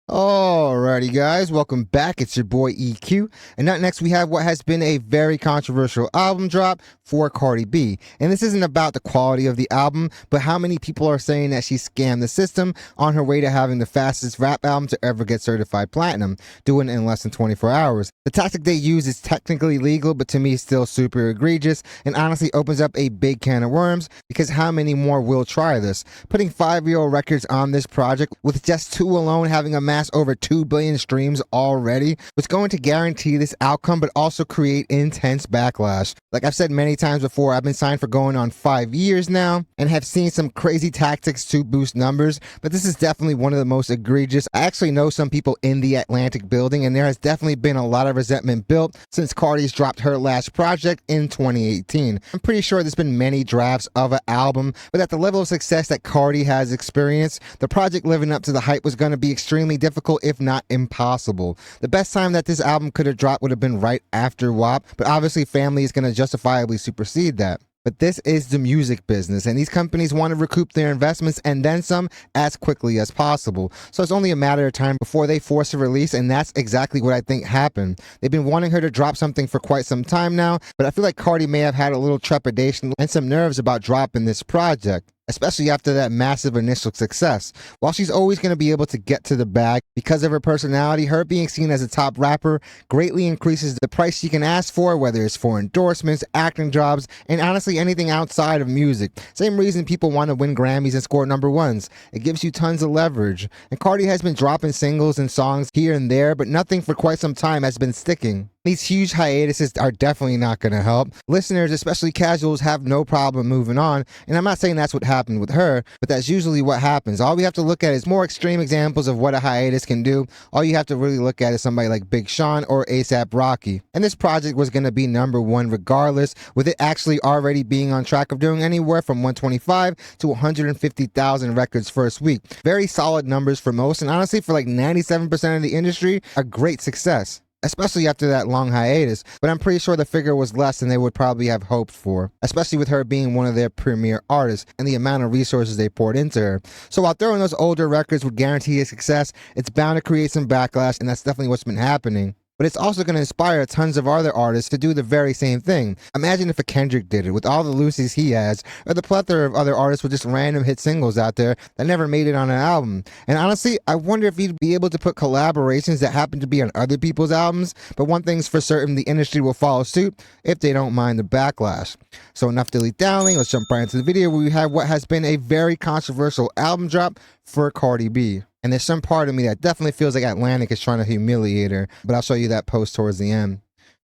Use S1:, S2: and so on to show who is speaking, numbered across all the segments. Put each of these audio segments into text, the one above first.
S1: Alrighty, guys, welcome back. It's your boy EQ, and up next we have what has been a very controversial album drop for Cardi B. And this isn't about the quality of the album, but how many people are saying that she scammed the system on her way to having the fastest rap album to ever get certified platinum, doing it in less than 24 hours. The tactic they use is technically legal, but to me still super egregious, and honestly opens up a big can of worms, because how many more will try this? Putting 5-year-old records on this project, with just 2 alone having amassed over 2 billion streams already, was going to guarantee this outcome, but also create intense backlash. Like I've said many times before, I've been signed for going on 5 years now, and have seen some crazy tactics to boost numbers, but this is definitely one of the most egregious. I actually know some people in the Atlantic building, and there has definitely been a lot of resentment built since Cardi's dropped her last project in 2018. I'm pretty sure there's been many drafts of an album, but at the level of success that Cardi has experienced, the project living up to the hype was going to be extremely difficult, if not impossible. The best time that this album could have dropped would have been right after WAP, but obviously family is going to justifiably supersede that. But this is the music business, and these companies want to recoup their investments and then some as quickly as possible. So it's only a matter of time before they force a release, and that's exactly what I think happened. They've been wanting her to drop something for quite some time now, but I feel like Cardi may have had a little trepidation and some nerves about dropping this project, especially after that massive initial success. While she's always going to be able to get to the bag because of her personality, her being seen as a top rapper greatly increases the price she can ask for, whether it's for endorsements, acting jobs, and honestly anything outside of music. Same reason people want to win Grammys and score number ones. It gives you tons of leverage. And Cardi has been dropping singles and songs here and there, but nothing for quite some time has been sticking. These huge hiatuses are definitely not going to help. Listeners, especially casuals, have no problem moving on, and I'm not saying that's what happened with her, but that's usually what happens. All we have to look at is more extreme examples of what a hiatus can do. All you have to really look at is somebody like Big Sean or ASAP Rocky. And this project was going to be number one regardless, with it actually already being on track of doing anywhere from 125 to 150,000 records first week. Very solid numbers for most, and honestly for like 97% of the industry, a great success, especially after that long hiatus, but I'm pretty sure the figure was less than they would probably have hoped for, especially with her being one of their premier artists and the amount of resources they poured into her. So while throwing those older records would guarantee a success, it's bound to create some backlash, and that's definitely what's been happening. But it's also going to inspire tons of other artists to do the very same thing. Imagine if a Kendrick did it with all the Lucy's he has, or the plethora of other artists with just random hit singles out there that never made it on an album. And honestly, I wonder if he'd be able to put collaborations that happen to be on other people's albums, but one thing's for certain, the industry will follow suit if they don't mind the backlash. So enough dilly-dallying, let's jump right into the video where we have what has been a very controversial album drop for Cardi B. And there's some part of me that definitely feels like Atlantic is trying to humiliate her, but I'll show you that post towards the end.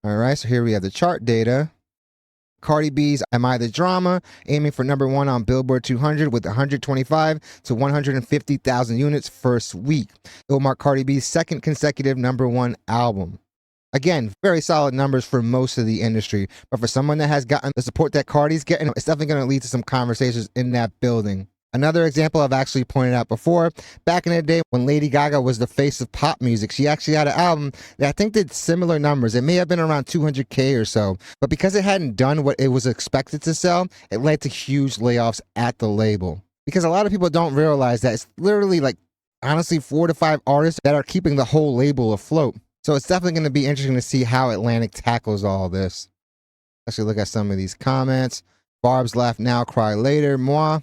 S1: All right, so here we have the chart data. Cardi B's Am I the Drama, aiming for number one on Billboard 200 with 125 to 150,000 units first week. It will mark Cardi B's second consecutive number one album. Again, very solid numbers for most of the industry, but for someone that has gotten the support that Cardi's getting, it's definitely going to lead to some conversations in that building. Another example I've actually pointed out before, back in the day when Lady Gaga was the face of pop music, she actually had an album that I think did similar numbers. It may have been around 200K or so, but because it hadn't done what it was expected to sell, it led to huge layoffs at the label. Because a lot of people don't realize that it's literally like, honestly, 4 to 5 artists that are keeping the whole label afloat. So it's definitely going to be interesting to see how Atlantic tackles all this. Let's look at some of these comments. Barbz laugh now, cry later, moi.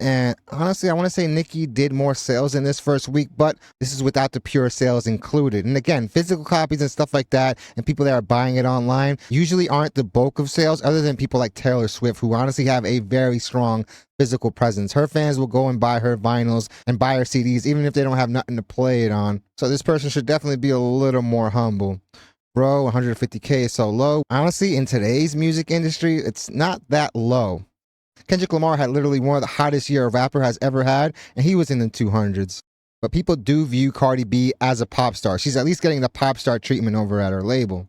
S1: And honestly, I want to say Nicki did more sales in this first week, but this is without the pure sales included. And again, physical copies and stuff like that, and people that are buying it online usually aren't the bulk of sales, other than people like Taylor Swift, who honestly have a very strong physical presence. Her fans will go and buy her vinyls and buy her CDs, even if they don't have nothing to play it on. So this person should definitely be a little more humble. Bro, 150K is so low. Honestly, in today's music industry, it's not that low. Kendrick Lamar had literally one of the hottest year a rapper has ever had, and he was in the 200s. But people do view Cardi B as a pop star. She's at least getting the pop star treatment over at her label.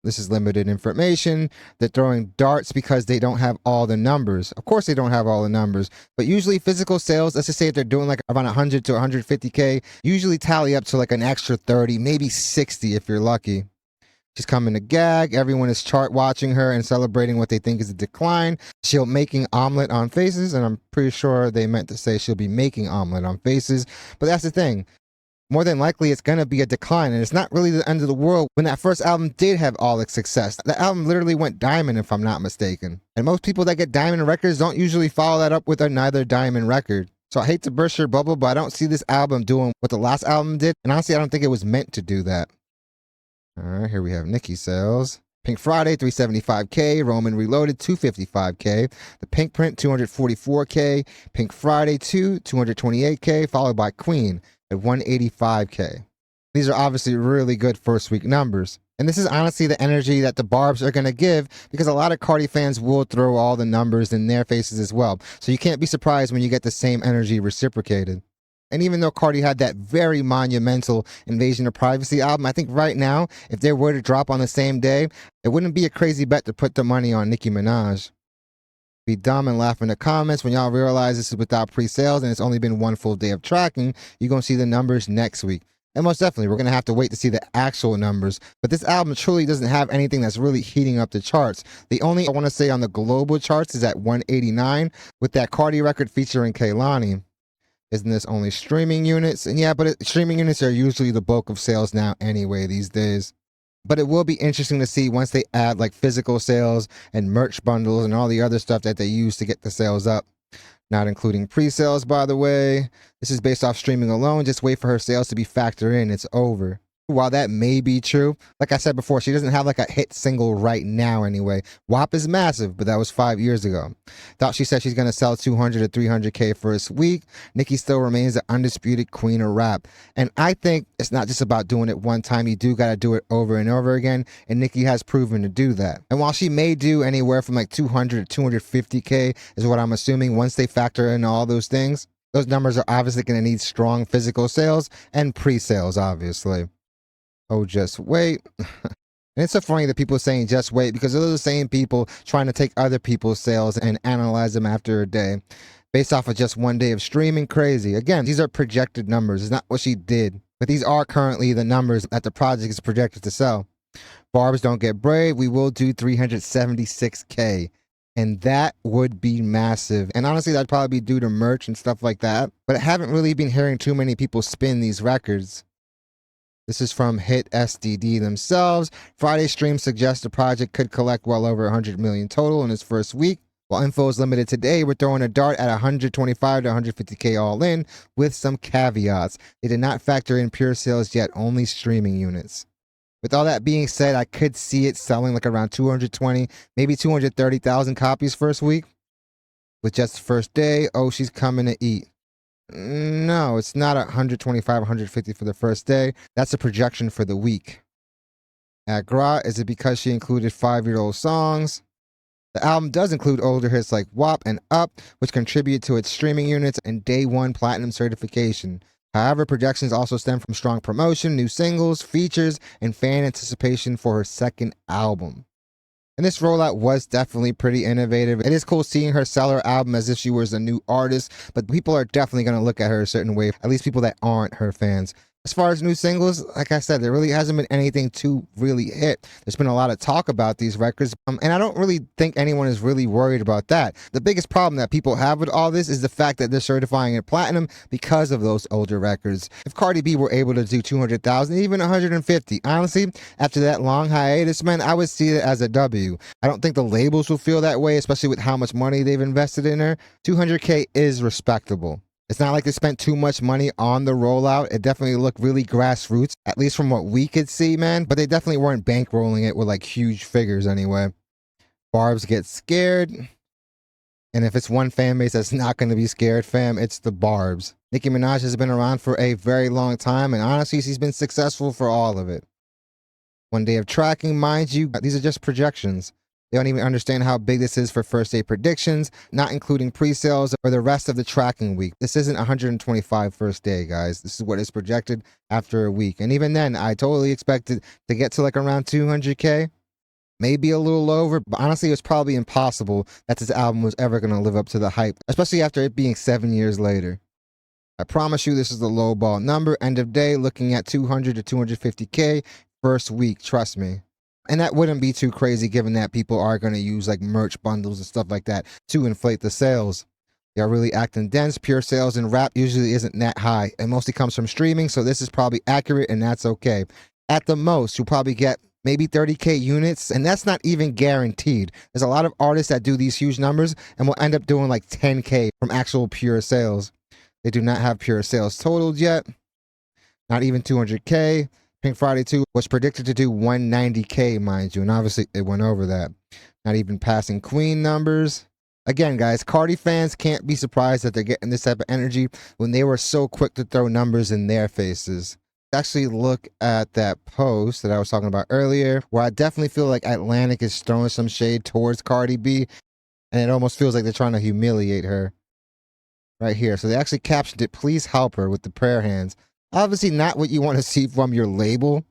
S1: This is limited information. They're throwing darts because they don't have all the numbers. Of course they don't have all the numbers, but usually physical sales, let's just say if they're doing like around 100 to 150K, usually tally up to like an extra 30, maybe 60 if you're lucky. She's coming to gag. Everyone is chart watching her and celebrating what they think is a decline. She'll making omelet on faces, and I'm pretty sure they meant to say she'll be making omelet on faces. But that's the thing. more than likely it's going to be a decline, and it's not really the end of the world when that first album did have all its success. The album literally went diamond, if I'm not mistaken. And most people that get diamond records don't usually follow that up with another diamond record. So I hate to burst your bubble, but I don't see this album doing what the last album did, and honestly I don't think it was meant to do that. Alright, here we have Nicki sales. Pink Friday, 375K. Roman Reloaded, 255K. The Pink Print, 244K. Pink Friday 2, 228K, followed by Queen at 185K. These are obviously really good first week numbers. And this is honestly the energy that the Barbz are going to give, because a lot of Cardi fans will throw all the numbers in their faces as well. So you can't be surprised when you get the same energy reciprocated. And even though Cardi had that very monumental Invasion of Privacy album, I think right now, if they were to drop on the same day, it wouldn't be a crazy bet to put the money on Nicki Minaj. Be dumb and laugh in the comments when y'all realize this is without pre-sales and it's only been one full day of tracking. You're going to see the numbers next week. And most definitely, we're going to have to wait to see the actual numbers. But this album truly doesn't have anything that's really heating up the charts. The only I want to say on the global charts is at 189 with that Cardi record featuring Kehlani. Isn't this only streaming units? And yeah, but streaming units are usually the bulk of sales now anyway these days. But it will be interesting to see once they add like physical sales and merch bundles and all the other stuff that they use to get the sales up. Not including pre-sales, by the way. This is based off streaming alone. Just wait for her sales to be factored in. It's over. While that may be true, like I said before, she doesn't have like a hit single right now anyway. WAP is massive, but that was 5 years ago. Thought she said she's going to sell 200 to 300K first week. Nicki still remains the undisputed queen of rap. And I think it's not just about doing it one time. You do got to do it over and over again. And Nicki has proven to do that. And while she may do anywhere from like 200 to 250K is what I'm assuming once they factor in all those things, those numbers are obviously going to need strong physical sales and pre-sales, obviously. Oh, just wait. And it's so funny that people are saying just wait, because those are the same people trying to take other people's sales and analyze them after a day based off of just one day of streaming. Crazy. Again, these are projected numbers. It's not what she did, but these are currently the numbers that the project is projected to sell. Barbz, don't get brave. We will do 376K. And that would be massive. And honestly, that'd probably be due to merch and stuff like that. But I haven't really been hearing too many people spin these records. This is from Hit SDD themselves. Friday stream suggests the project could collect well over 100 million total in its first week. While info is limited today, we're throwing a dart at 125 to 150K all in with some caveats. They did not factor in pure sales yet, only streaming units. With all that being said, I could see it selling like around 220, maybe 230,000 copies first week. With just the first day, oh, she's coming to eat. No, it's not 125, 150 for the first day. That's a projection for the week. At Gras, is it because she included 5-year-old songs? The album does include older hits like WAP and Up, which contribute to its streaming units and day one platinum certification. However, projections also stem from strong promotion, new singles, features, and fan anticipation for her second album. And this rollout was definitely pretty innovative. It is cool seeing her sell her album as if she was a new artist, but people are definitely going to look at her a certain way, at least people that aren't her fans. As far as new singles, like I said, there really hasn't been anything to really hit. There's been a lot of talk about these records, and I don't really think anyone is really worried about that. The biggest problem that people have with all this is the fact that they're certifying it platinum because of those older records. If Cardi B were able to do 200,000, even 150, honestly, after that long hiatus, man, I would see it as a W. I don't think the labels will feel that way, especially with how much money they've invested in her. 200K is respectable. It's not like they spent too much money on the rollout. It definitely looked really grassroots, at least from what we could see, man. But they definitely weren't bankrolling it with like huge figures anyway. Barbz gets scared. And if it's one fan base that's not going to be scared, fam, it's the Barbz. Nicki Minaj has been around for a very long time, and honestly, she's been successful for all of it. One day of tracking, mind you, these are just projections. They don't even understand how big this is for first day predictions, not including pre-sales or the rest of the tracking week. This isn't 125 first day, guys. This is what is projected after a week. And even then, I totally expected to get to like around 200K. Maybe a little over, but honestly, it was probably impossible that this album was ever going to live up to the hype, especially after it being 7 years later. I promise you this is the low ball number. End of day, looking at 200 to 250K first week. Trust me. And that wouldn't be too crazy given that people are going to use like merch bundles and stuff like that to inflate the sales. Y'all really acting dense. Pure sales in rap usually isn't that high. It mostly comes from streaming, so this is probably accurate, and that's okay. At the most, you'll probably get maybe 30K units, and that's not even guaranteed. There's a lot of artists that do these huge numbers and will end up doing like 10K from actual pure sales. They do not have pure sales totaled yet. Not even 200K. Pink Friday 2 was predicted to do 190K, mind you, and obviously it went over that. Not even passing Queen numbers. Again, guys, Cardi fans can't be surprised that they're getting this type of energy when they were so quick to throw numbers in their faces. Actually, look at that post that I was talking about earlier, where I definitely feel like Atlantic is throwing some shade towards Cardi B, and it almost feels like they're trying to humiliate her. Right here. So they actually captioned it, "Please help her," with the prayer hands. Obviously not what you want to see from your label.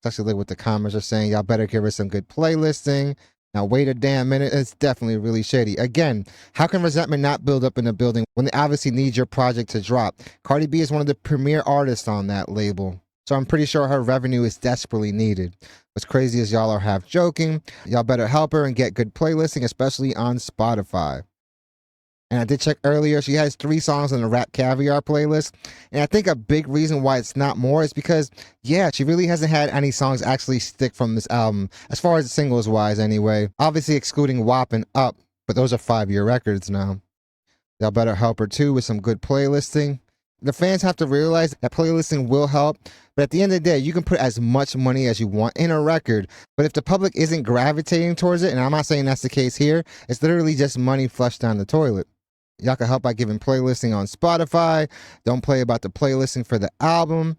S1: Especially like what the comments are saying. Y'all better give her some good playlisting. Now wait a damn minute. It's definitely really shady. Again, how can resentment not build up in a building when they obviously need your project to drop? Cardi B is one of the premier artists on that label, so I'm pretty sure her revenue is desperately needed. What's crazy is y'all are half joking. Y'all better help her and get good playlisting, especially on Spotify. And I did check earlier, she has 3 songs on the Rap Caviar playlist. And I think a big reason why it's not more is because, yeah, she really hasn't had any songs actually stick from this album, as far as singles wise anyway. Obviously excluding WAP and Up, but those are 5-year records now. Y'all better help her too with some good playlisting. The fans have to realize that playlisting will help, but at the end of the day, you can put as much money as you want in a record, but if the public isn't gravitating towards it, and I'm not saying that's the case here, it's literally just money flushed down the toilet. Y'all can help by giving playlisting on Spotify. Don't play about the playlisting for the album.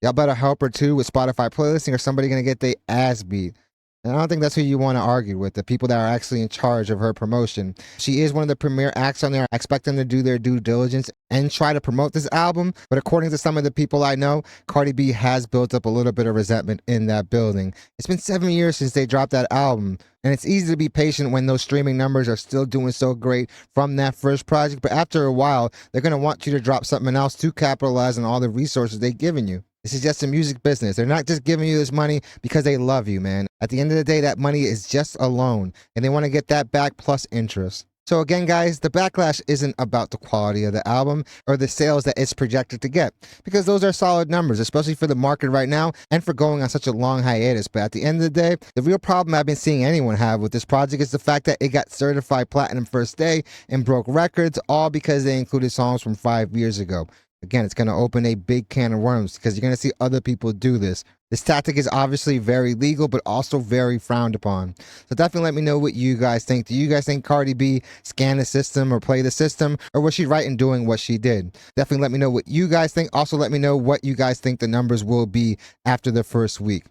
S1: Y'all better help her too with Spotify playlisting, or somebody gonna get their ass beat. And I don't think that's who you want to argue with, the people that are actually in charge of her promotion. She is one of the premier acts on there. I expect them to do their due diligence and try to promote this album. But according to some of the people I know, Cardi B has built up a little bit of resentment in that building. It's been 7 years since they dropped that album. And it's easy to be patient when those streaming numbers are still doing so great from that first project. But after a while, they're going to want you to drop something else to capitalize on all the resources they've given you. This is just a music business. They're not just giving you this money because they love you, man. At the end of the day, that money is just a loan, and they want to get that back plus interest. So again, guys, the backlash isn't about the quality of the album or the sales that it's projected to get, because those are solid numbers, especially for the market right now and for going on such a long hiatus. But at the end of the day, the real problem I've been seeing anyone have with this project is the fact that it got certified platinum first day and broke records, all because they included songs from 5 years ago. Again, it's going to open a big can of worms because you're going to see other people do this. This tactic is obviously very legal, but also very frowned upon. So definitely let me know what you guys think. Do you guys think Cardi B scanned the system or play the system, or was she right in doing what she did? Definitely let me know what you guys think. Also, let me know what you guys think the numbers will be after the first week.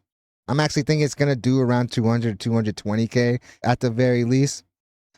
S1: I'm actually thinking it's going to do around 200 to 220K at the very least.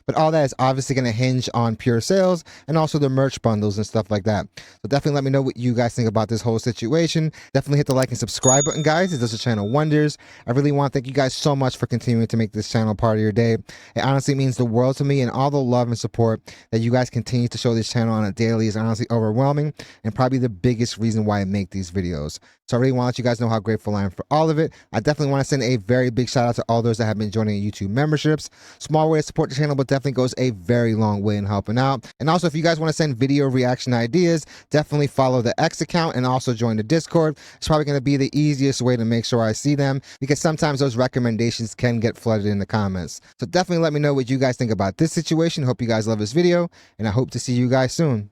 S1: But all that is obviously going to hinge on pure sales and also the merch bundles and stuff like that. So definitely let me know what you guys think about this whole situation. Definitely hit the like and subscribe button, guys. It does the channel wonders. I really want to thank you guys so much for continuing to make this channel part of your day. It honestly means the world to me, and all the love and support that you guys continue to show this channel on a daily is honestly overwhelming, and probably the biggest reason why I make these videos. So I really want to let you guys know how grateful I am for all of it. I definitely want to send a very big shout out to all those that have been joining YouTube memberships. Small way to support the channel, but definitely goes a very long way in helping out. And also, if you guys want to send video reaction ideas, definitely follow the X account and also join the Discord. It's probably going to be the easiest way to make sure I see them, because sometimes those recommendations can get flooded in the comments. So definitely let me know what you guys think about this situation. Hope you guys love this video, and I hope to see you guys soon.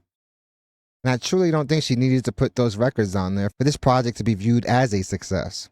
S1: And I truly don't think she needed to put those records on there for this project to be viewed as a success.